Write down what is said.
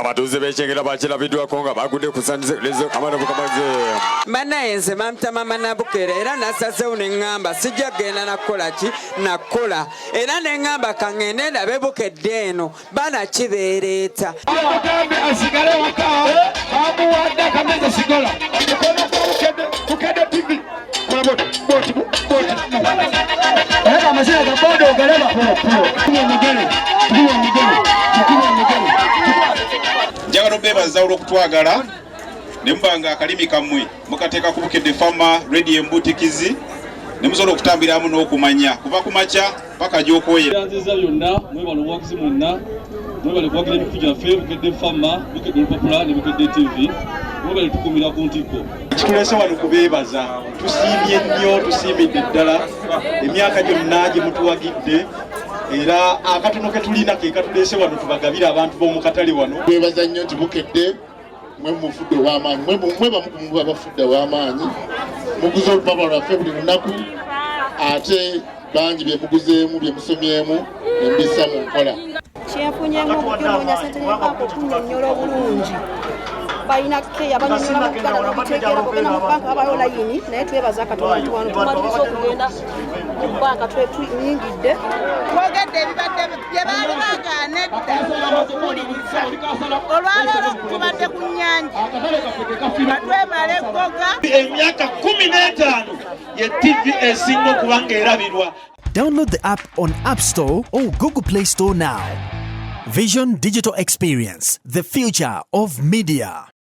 abatuuze b'ekyengera bakirabiddwako nga bagudde ku sandisekuleze amanabukabaze bannaye nze bampita Manabukeera era nasazeewo ne ŋŋamba sijja kgenda nakukola ki nakukola era ne ŋŋamba kaŋŋende ndabe Bukedde eno banakibeereeta agambe asigale waka bamuwadde akameze sigola Bukedde TV amazina ga bodo ogalaba njagala obeebaza olw'okutwagala ne mubanga akalimi kammwe mukateeka ku Bukedde Farmer Radio embutikizi ne musobola okutambiramu n'okumanya kuva ku makya paka gy'okwoyera nziza byonna mwebale obuwagizi mwonna mwebale kuwagira ebintu gyaffe Bukedde Farmer Bukedde Olupapula ne Bukedde TV mwebale tukumira ku ntikko kitulese wano kubeebaza tusiimye nnyo tusiimidde ddala emyaka gyonna gye mutuwagidde era akatono ke tulina ke katulese wano tubagabira abantu b'omu katale wano twebaza nnyo nti Bukedde mwe mufudde w'amaanyi mwe bamuba bafudde w'amaanyi muguze olupapula lwaffe buli lunaku ate bangi bye muguzeemu bye musomyemu ne mbissa mu nkola kyefunyeemu okujonoonya ssente n'ebanka okunnyonnyola obulungi balina keya banyonnyola mu ggala n'okuteekera kugenda mu banka babayo layini naye twebaza Katonda nti wano tumaliriza okugenda mu banka tuyingidde twogedde ebibadde bye baali bagaana edda okuwuliriza olwaleero tubadde ku nnyanja nga twemala eggoga emyaka 15 ye TV esinga okuba ng'erabirwa. Download the app on App Store or Google Play Store now. Vision Digital Experience, the future of media.